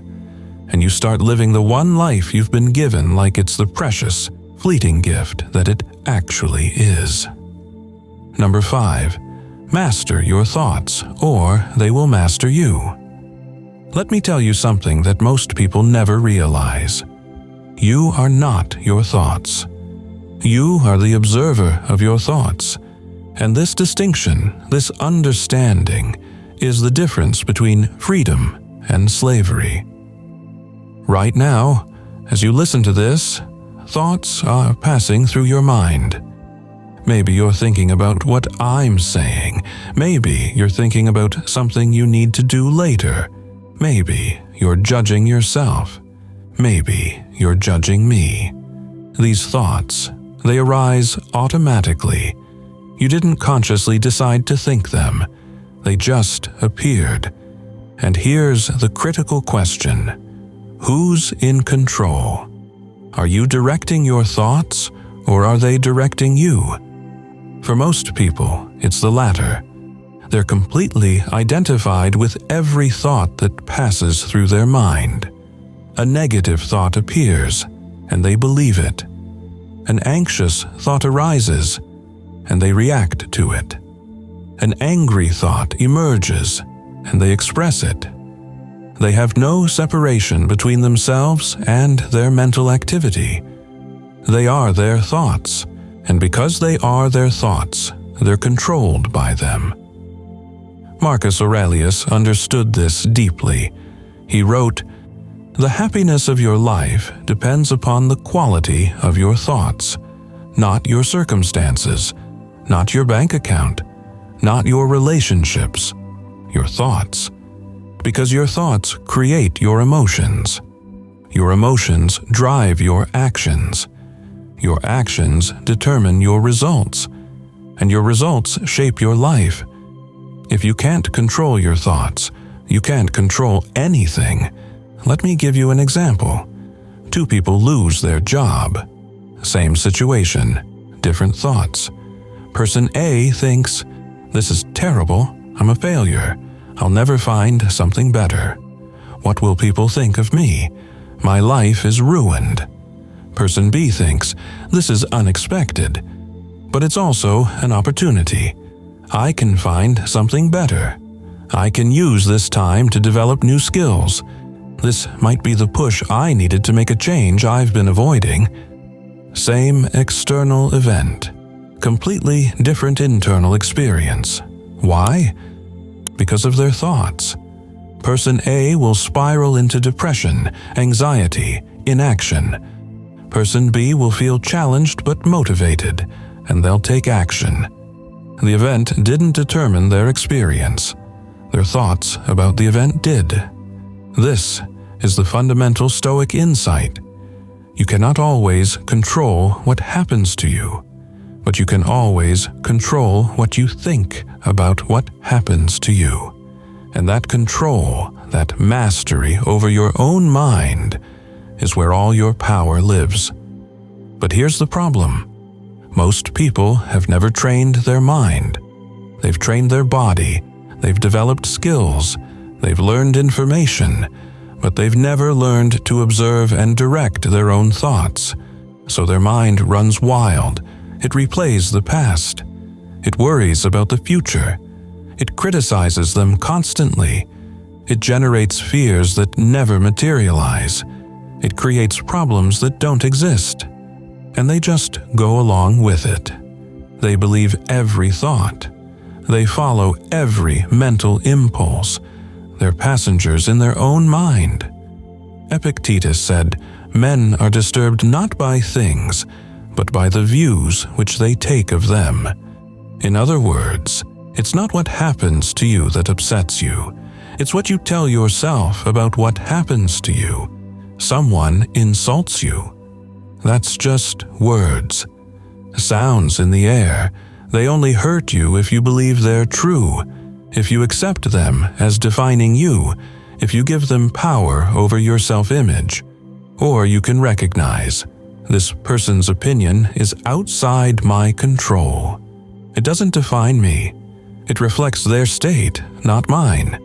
And you start living the one life you've been given like it's the precious, fleeting gift that it actually is. Number 5. Master your thoughts, or they will master you. Let me tell you something that most people never realize. You are not your thoughts. You are the observer of your thoughts. And this distinction, this understanding, is the difference between freedom and slavery. Right now, as you listen to this, thoughts are passing through your mind. Maybe you're thinking about what I'm saying. Maybe you're thinking about something you need to do later. Maybe you're judging yourself. Maybe you're judging me. These thoughts, they arise automatically. You didn't consciously decide to think them. They just appeared. And here's the critical question. Who's in control? Are you directing your thoughts, or are they directing you? For most people, it's the latter. They're completely identified with every thought that passes through their mind. A negative thought appears, and they believe it. An anxious thought arises, and they react to it. An angry thought emerges, and they express it. They have no separation between themselves and their mental activity. They are their thoughts, and because they are their thoughts, they're controlled by them. Marcus Aurelius understood this deeply. He wrote, "The happiness of your life depends upon the quality of your thoughts, not your circumstances, not your bank account, not your relationships, your thoughts. Because your thoughts create your emotions. Your emotions drive your actions. Your actions determine your results, and your results shape your life. If you can't control your thoughts, you can't control anything. Let me give you an example. 2 people lose their job. Same situation, different thoughts. Person A thinks, "This is terrible, I'm a failure. I'll never find something better. What will people think of me? My life is ruined." Person B thinks, "This is unexpected, but it's also an opportunity. I can find something better. I can use this time to develop new skills. This might be the push I needed to make a change I've been avoiding." Same external event, completely different internal experience. Why? Because of their thoughts. Person A will spiral into depression, anxiety, inaction. Person B will feel challenged but motivated, and they'll take action. The event didn't determine their experience. their thoughts about the event did. This is the fundamental Stoic insight. You cannot always control what happens to you, but you can always control what you think about what happens to you. And that control, that mastery over your own mind, is where all your power lives. But here's the problem. Most people have never trained their mind. They've trained their body, they've developed skills, they've learned information, but they've never learned to observe and direct their own thoughts. So their mind runs wild. It replays the past. It worries about the future. It criticizes them constantly. It generates fears that never materialize. It creates problems that don't exist. And they just go along with it. They believe every thought. They follow every mental impulse. They're passengers in their own mind. Epictetus said, "Men are disturbed not by things, but by the views which they take of them." In other words, it's not what happens to you that upsets you. It's what you tell yourself about what happens to you. Someone insults you. That's just words. Sounds in the air. They only hurt you if you believe they're true, if you accept them as defining you, if you give them power over your self-image. Or you can recognize, this person's opinion is outside my control. It doesn't define me. It reflects their state, not mine.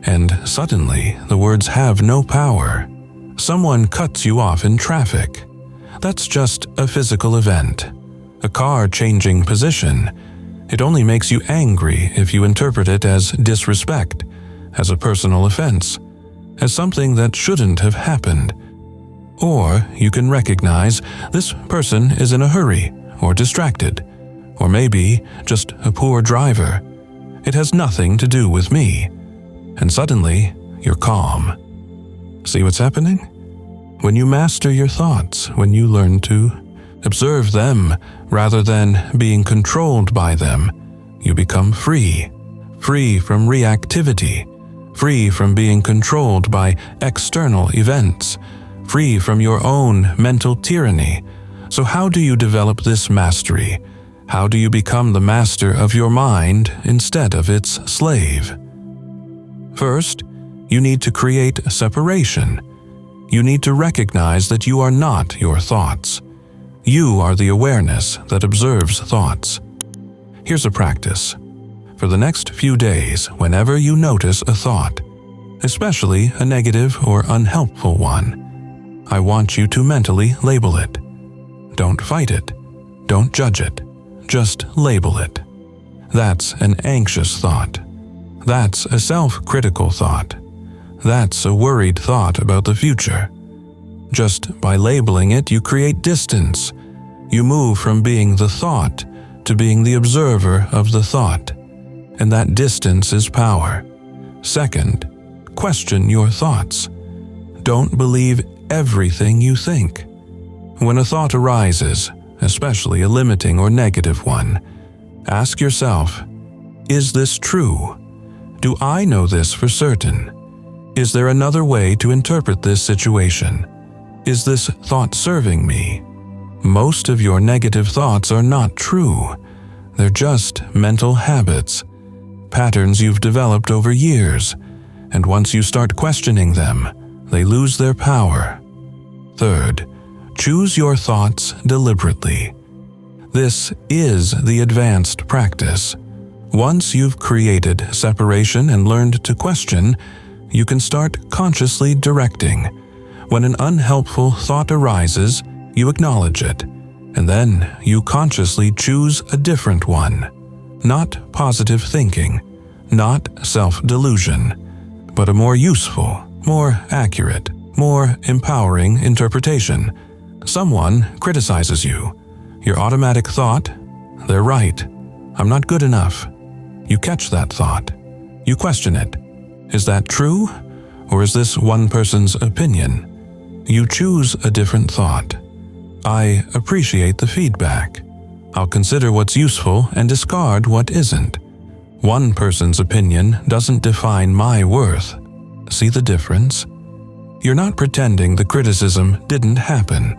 And suddenly, the words have no power. Someone cuts you off in traffic. That's just a physical event. A car changing position. It only makes you angry if you interpret it as disrespect, as a personal offense, as something that shouldn't have happened. Or you can recognize this person is in a hurry or distracted, or maybe just a poor driver. It has nothing to do with me. And suddenly, you're calm. See what's happening? When you master your thoughts, when you learn to observe them rather than being controlled by them, you become free. Free from reactivity. Free from being controlled by external events. Free from your own mental tyranny. So how do you develop this mastery? How do you become the master of your mind instead of its slave? First, you need to create separation. You need to recognize that you are not your thoughts. You are the awareness that observes thoughts. Here's a practice. For the next few days, whenever you notice a thought, especially a negative or unhelpful one, I want you to mentally label it. Don't fight it. Don't judge it. Just label it. That's an anxious thought. That's a self-critical thought. That's a worried thought about the future. Just by labeling it, you create distance. You move from being the thought to being the observer of the thought. And that distance is power. Second, question your thoughts. Don't believe everything you think. When a thought arises, especially a limiting or negative one, ask yourself, is this true? Do I know this for certain? Is there another way to interpret this situation? Is this thought serving me? Most of your negative thoughts are not true. They're just mental habits, patterns you've developed over years, and once you start questioning them, they lose their power. Third, choose your thoughts deliberately. This is the advanced practice. Once you've created separation and learned to question, you can start consciously directing. When an unhelpful thought arises, you acknowledge it, and then you consciously choose a different one. Not positive thinking, not self-delusion, but a more useful, more accurate, more empowering interpretation. Someone criticizes you. Your automatic thought, they're right. I'm not good enough. You catch that thought. You question it. Is that true? Or is this one person's opinion? You choose a different thought. I appreciate the feedback. I'll consider what's useful and discard what isn't. One person's opinion doesn't define my worth. See the difference? You're not pretending the criticism didn't happen.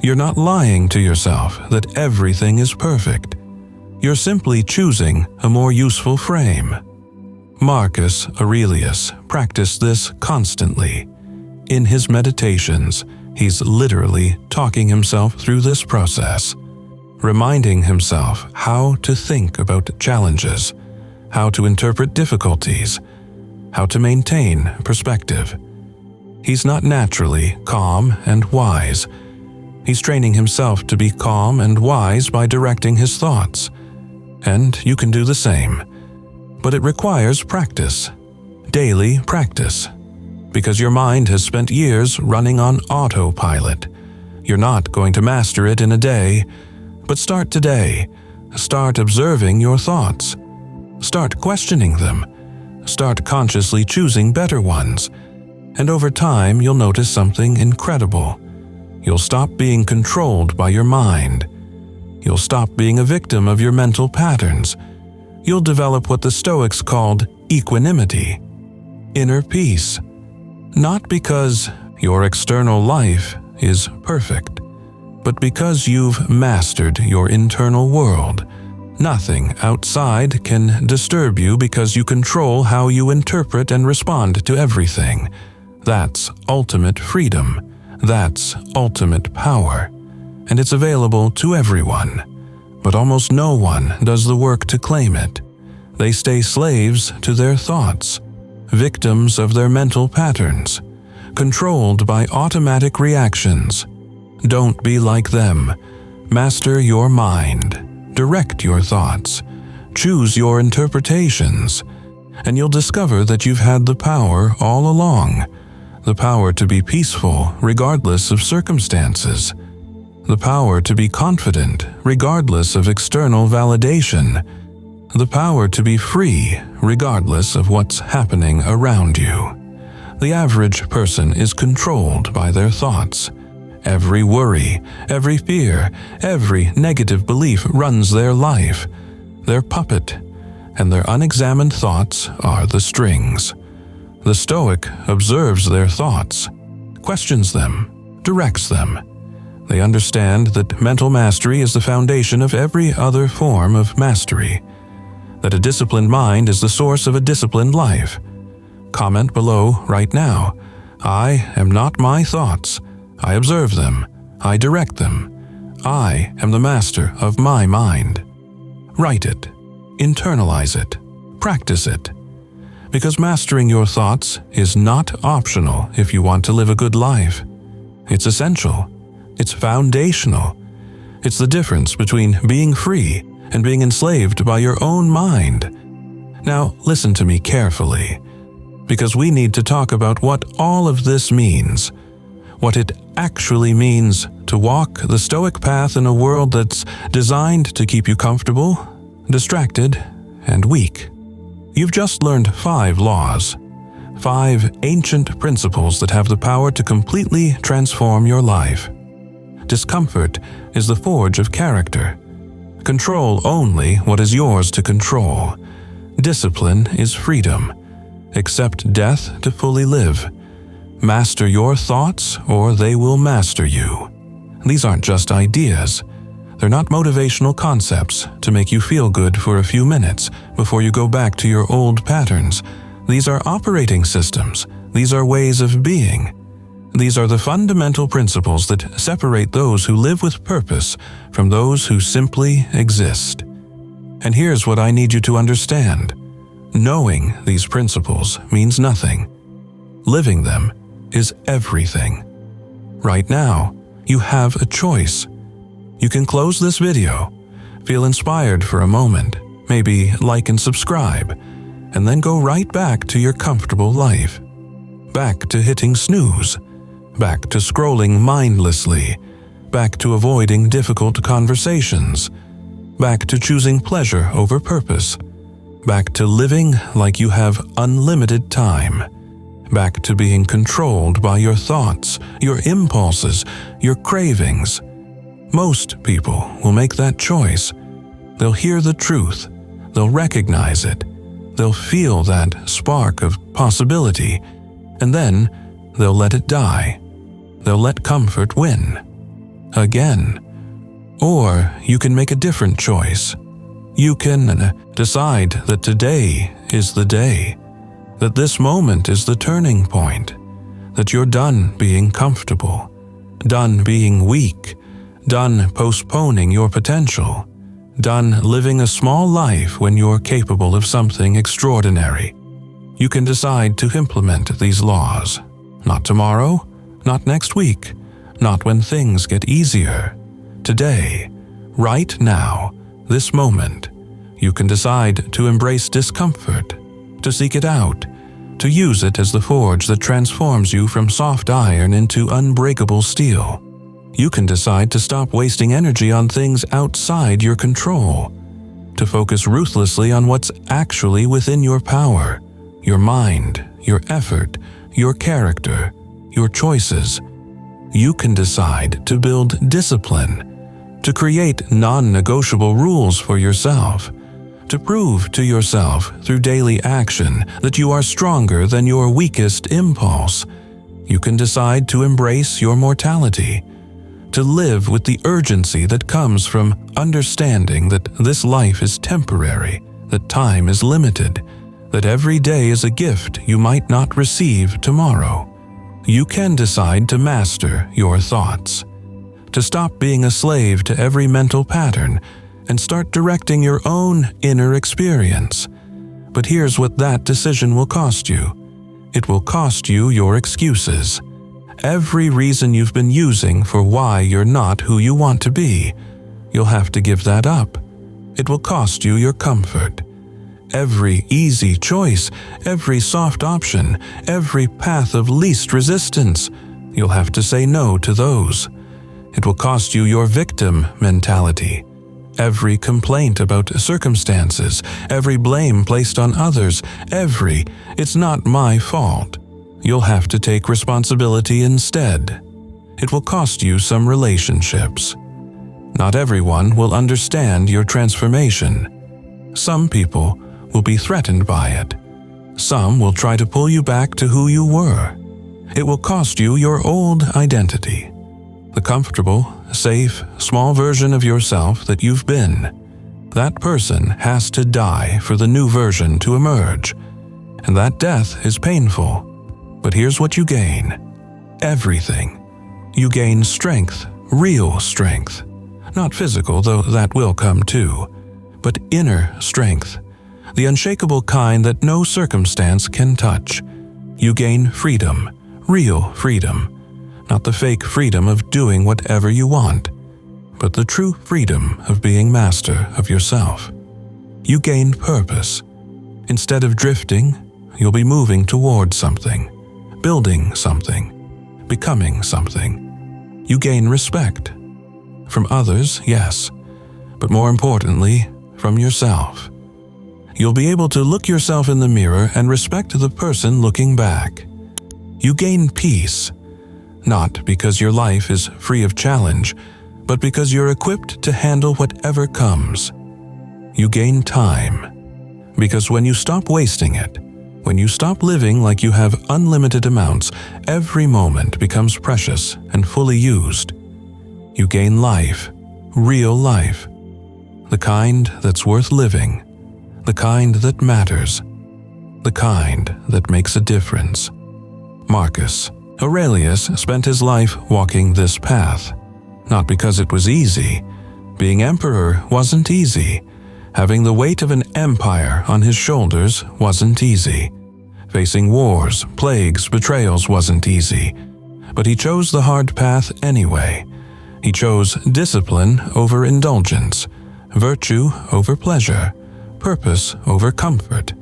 You're not lying to yourself that everything is perfect. You're simply choosing a more useful frame. Marcus Aurelius practiced this constantly. In his meditations, he's literally talking himself through this process, reminding himself how to think about challenges, how to interpret difficulties, how to maintain perspective. He's not naturally calm and wise. He's training himself to be calm and wise by directing his thoughts. And you can do the same. But it requires practice, daily practice, because your mind has spent years running on autopilot. You're not going to master it in a day, but start today. Start observing your thoughts. Start questioning them. Start consciously choosing better ones. And over time, you'll notice something incredible. You'll stop being controlled by your mind. You'll stop being a victim of your mental patterns. You'll develop what the Stoics called equanimity, inner peace. Not because your external life is perfect, but because you've mastered your internal world. Nothing outside can disturb you because you control how you interpret and respond to everything. That's ultimate freedom. That's ultimate power. And it's available to everyone. But almost no one does the work to claim it. They stay slaves to their thoughts, victims of their mental patterns, controlled by automatic reactions. Don't be like them. Master your mind. Direct your thoughts. Choose your interpretations. And you'll discover that you've had the power all along. The power to be peaceful regardless of circumstances. The power to be confident regardless of external validation. The power to be free regardless of what's happening around you. The average person is controlled by their thoughts. Every worry, every fear, every negative belief runs their life. Their puppet, and their unexamined thoughts are the strings. The Stoic observes their thoughts, questions them, directs them. They understand that mental mastery is the foundation of every other form of mastery, that a disciplined mind is the source of a disciplined life. Comment below right now. I am not my thoughts. I observe them. I direct them. I am the master of my mind. Write it. Internalize it. Practice it. Because mastering your thoughts is not optional if you want to live a good life. It's essential. It's foundational. It's the difference between being free and being enslaved by your own mind. Now, listen to me carefully, because we need to talk about what all of this means, what it actually means to walk the Stoic path in a world that's designed to keep you comfortable, distracted, and weak. You've just learned 5 laws, 5 ancient principles that have the power to completely transform your life. Discomfort is the forge of character. Control only what is yours to control. Discipline is freedom. Accept death to fully live. Master your thoughts or they will master you. These aren't just ideas. They're not motivational concepts to make you feel good for a few minutes before you go back to your old patterns. These are operating systems. These are ways of being. These are the fundamental principles that separate those who live with purpose from those who simply exist. And here's what I need you to understand. Knowing these principles means nothing. Living them is everything. Right now, you have a choice. You can close this video, feel inspired for a moment, maybe like and subscribe, and then go right back to your comfortable life. Back to hitting snooze. Back to scrolling mindlessly. Back to avoiding difficult conversations. Back to choosing pleasure over purpose. Back to living like you have unlimited time. Back to being controlled by your thoughts, your impulses, your cravings. Most people will make that choice. They'll hear the truth. they'll recognize it, they'll feel that spark of possibility, and then they'll let it die. They'll let comfort win. Again. Or you can make a different choice. You can decide that today is the day, that this moment is the turning point, that you're done being comfortable, done being weak, done postponing your potential, done living a small life when you're capable of something extraordinary. You can decide to implement these laws. Not tomorrow, not next week, not when things get easier. Today, right now, this moment, you can decide to embrace discomfort, to seek it out, to use it as the forge that transforms you from soft iron into unbreakable steel. You can decide to stop wasting energy on things outside your control, to focus ruthlessly on what's actually within your power, your mind, your effort, your character, your choices. You can decide to build discipline, to create non-negotiable rules for yourself, to prove to yourself through daily action that you are stronger than your weakest impulse. You can decide to embrace your mortality, to live with the urgency that comes from understanding that this life is temporary, that time is limited, that every day is a gift you might not receive tomorrow. You can decide to master your thoughts, to stop being a slave to every mental pattern and start directing your own inner experience. But here's what that decision will cost you. It will cost you your excuses. Every reason you've been using for why you're not who you want to be, you'll have to give that up. It will cost you your comfort. Every easy choice, every soft option, every path of least resistance, you'll have to say no to those. It will cost you your victim mentality. Every complaint about circumstances, every blame placed on others, "it's not my fault." You'll have to take responsibility instead. It will cost you some relationships. Not everyone will understand your transformation. Some people will be threatened by it. Some will try to pull you back to who you were. It will cost you your old identity. The comfortable, safe, small version of yourself that you've been. That person has to die for the new version to emerge. And that death is painful. But here's what you gain. Everything. You gain strength, real strength. Not physical, though that will come too, but inner strength. The unshakable kind that no circumstance can touch. You gain freedom, real freedom. Not the fake freedom of doing whatever you want, but the true freedom of being master of yourself. You gain purpose. Instead of drifting, you'll be moving towards something, building something, becoming something. You gain respect. From others, yes, but more importantly, from yourself. You'll be able to look yourself in the mirror and respect the person looking back. You gain peace, not because your life is free of challenge, but because you're equipped to handle whatever comes. You gain time, because when you stop wasting it, when you stop living like you have unlimited amounts, every moment becomes precious and fully used. You gain life, real life, the kind that's worth living, the kind that matters, the kind that makes a difference. Marcus Aurelius spent his life walking this path, not because it was easy. Being emperor wasn't easy. Having the weight of an empire on his shoulders wasn't easy. Facing wars, plagues, betrayals wasn't easy. But he chose the hard path anyway. He chose discipline over indulgence, virtue over pleasure, purpose over comfort.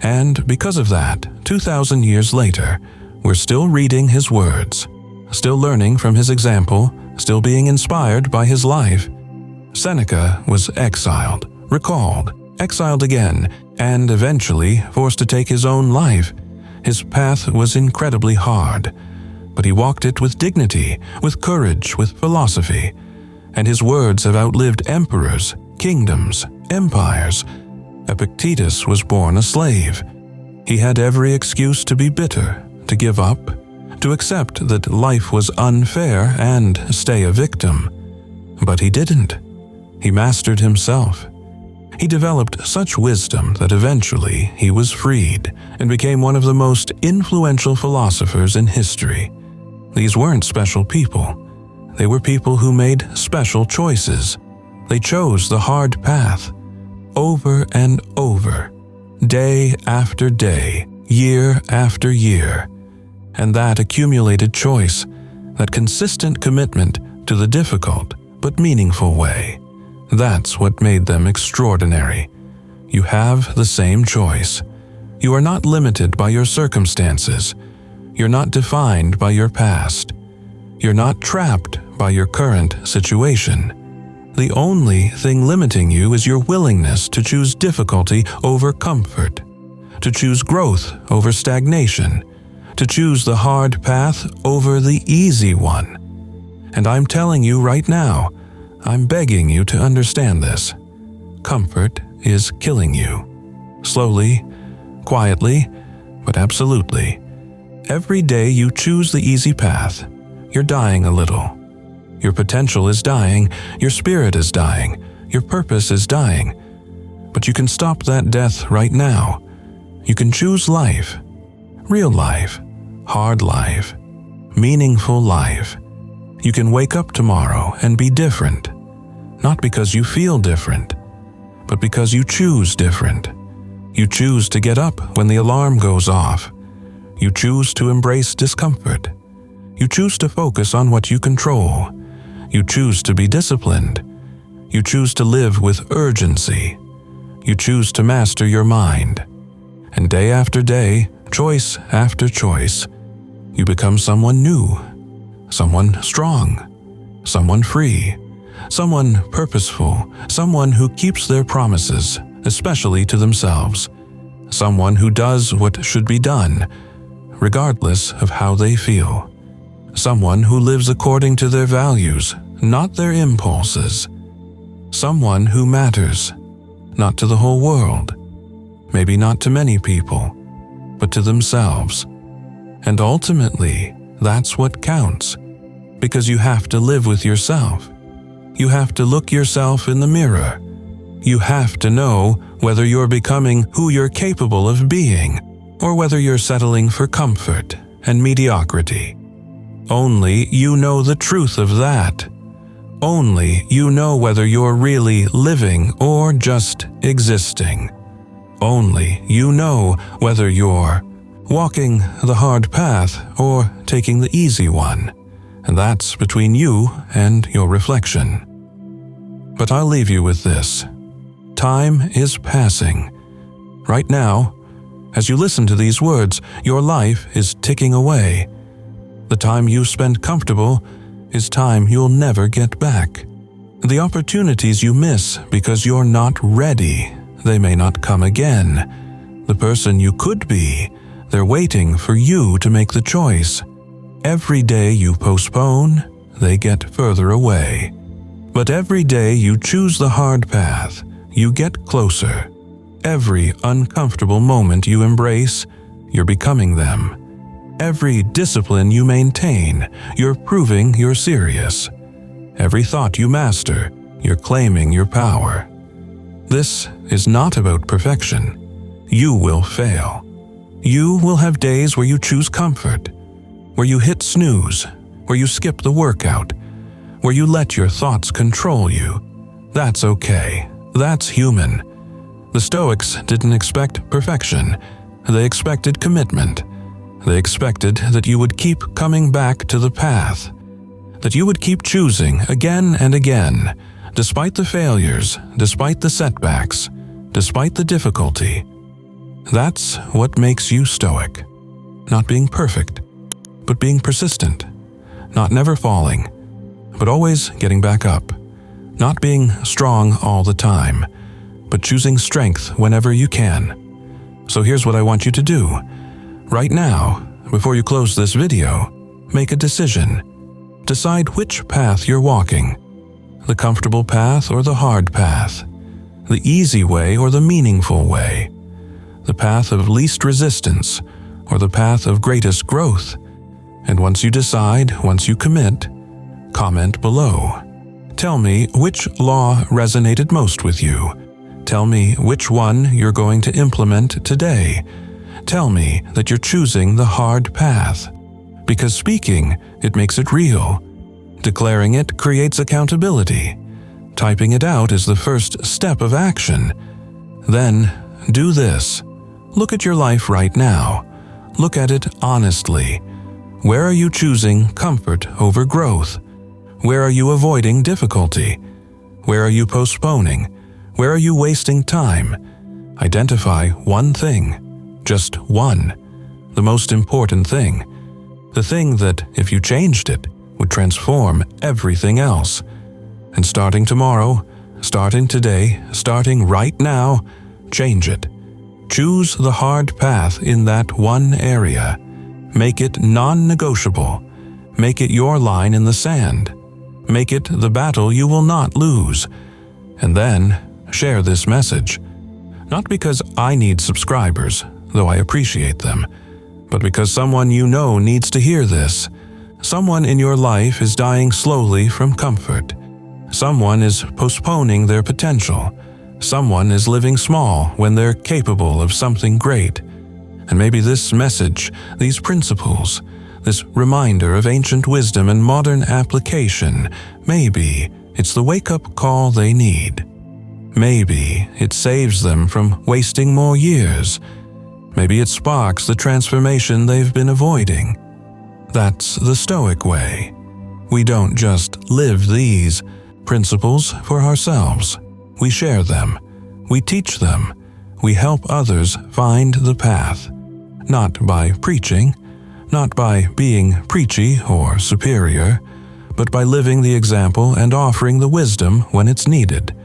And because of that, 2,000 years later, we're still reading his words, still learning from his example, still being inspired by his life. Seneca was exiled, recalled, exiled again, and eventually forced to take his own life. His path was incredibly hard, but he walked it with dignity, with courage, with philosophy. And his words have outlived emperors, kingdoms, empires. Epictetus was born a slave. He had every excuse to be bitter, to give up, to accept that life was unfair and stay a victim. But he didn't. He mastered himself. He developed such wisdom that eventually he was freed and became one of the most influential philosophers in history. These weren't special people. They were people who made special choices. They chose the hard path, over and over, day after day, year after year. And that accumulated choice, that consistent commitment to the difficult but meaningful way, that's what made them extraordinary. You have the same choice. You are not limited by your circumstances. You're not defined by your past. You're not trapped by your current situation. The only thing limiting you is your willingness to choose difficulty over comfort, to choose growth over stagnation, to choose the hard path over the easy one. And I'm telling you right now, I'm begging you to understand this. Comfort is killing you. Slowly, quietly, but absolutely. Every day you choose the easy path, you're dying a little. Your potential is dying, your spirit is dying, your purpose is dying. But you can stop that death right now. You can choose life, real life, hard life, meaningful life. You can wake up tomorrow and be different, not because you feel different, but because you choose different. You choose to get up when the alarm goes off. You choose to embrace discomfort. You choose to focus on what you control. You choose to be disciplined. You choose to live with urgency. You choose to master your mind. And day after day, choice after choice, you become someone new, someone strong, someone free, someone purposeful, someone who keeps their promises, especially to themselves, someone who does what should be done, regardless of how they feel, someone who lives according to their values, not their impulses, someone who matters, not to the whole world, maybe not to many people, but to themselves. And ultimately, that's what counts, because you have to live with yourself. You have to look yourself in the mirror. You have to know whether you're becoming who you're capable of being, or whether you're settling for comfort and mediocrity. Only you know the truth of that. Only you know whether you're really living or just existing. Only you know whether you're walking the hard path or taking the easy one, and that's between you and your reflection. But I'll leave you with this. Time is passing. Right now, as you listen to these words, your life is ticking away. The time you spend comfortable is time you'll never get back. The opportunities you miss because you're not ready, they may not come again. The person you could be, they're waiting for you to make the choice. Every day you postpone, they get further away. But every day you choose the hard path, you get closer. Every uncomfortable moment you embrace, you're becoming them. Every discipline you maintain, you're proving you're serious. Every thought you master, you're claiming your power. This is not about perfection. You will fail. You will have days where you choose comfort, where you hit snooze, where you skip the workout, where you let your thoughts control you. That's okay. That's human. The Stoics didn't expect perfection. They expected commitment. They expected that you would keep coming back to the path, that you would keep choosing again and again, despite the failures, despite the setbacks, despite the difficulty. That's what makes you Stoic. Not being perfect, but being persistent. Not never falling, but always getting back up. Not being strong all the time, but choosing strength whenever you can. So here's what I want you to do. Right now, before you close this video, make a decision. Decide which path you're walking. The comfortable path or the hard path. the easy way or the meaningful way, the path of least resistance or the path of greatest growth. And once you decide, once you commit, comment below. Tell me which law resonated most with you. Tell me which one you're going to implement today. Tell me that you're choosing the hard path. Because speaking, it makes it real. Declaring it creates accountability. Typing it out is the first step of action. Then, do this. Look at your life right now. Look at it honestly. Where are you choosing comfort over growth? Where are you avoiding difficulty? Where are you postponing? Where are you wasting time? Identify one thing. Just one. The most important thing. The thing that, if you changed it, would transform everything else. And starting tomorrow, starting today, starting right now, change it. Choose the hard path in that one area. Make it non-negotiable. Make it your line in the sand. Make it the battle you will not lose. And then share this message. Not because I need subscribers, though I appreciate them, but because someone you know needs to hear this. Someone in your life is dying slowly from comfort. Someone is postponing their potential. Someone is living small when they're capable of something great. And maybe this message, these principles, this reminder of ancient wisdom and modern application, maybe it's the wake-up call they need. Maybe it saves them from wasting more years. Maybe it sparks the transformation they've been avoiding. That's the Stoic way. We don't just live these principles for ourselves. We share them. We teach them. We help others find the path. Not by preaching, not by being preachy or superior, but by living the example and offering the wisdom when it's needed.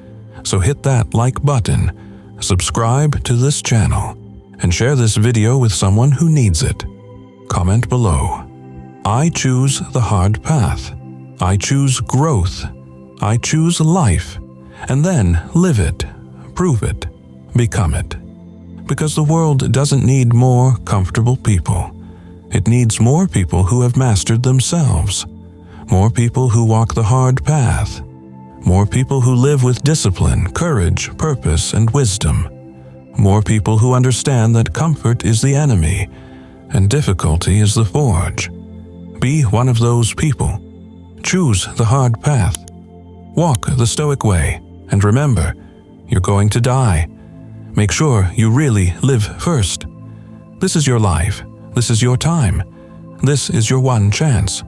So hit that like button, subscribe to this channel, and share this video with someone who needs it. Comment below. I choose the hard path. I choose growth. I choose life. And then live it, prove it, become it. Because the world doesn't need more comfortable people. It needs more people who have mastered themselves. More people who walk the hard path. More people who live with discipline, courage, purpose, and wisdom. More people who understand that comfort is the enemy and difficulty is the forge. Be one of those people. Choose the hard path. Walk the Stoic way, and remember, you're going to die. Make sure you really live first. This is your life. This is your time. This is your one chance.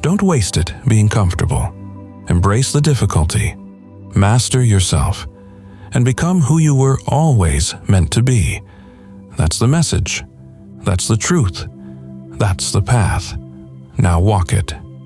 Don't waste it being comfortable. Embrace the difficulty. Master yourself. And become who you were always meant to be. That's the message. That's the truth. That's the path. Now walk it.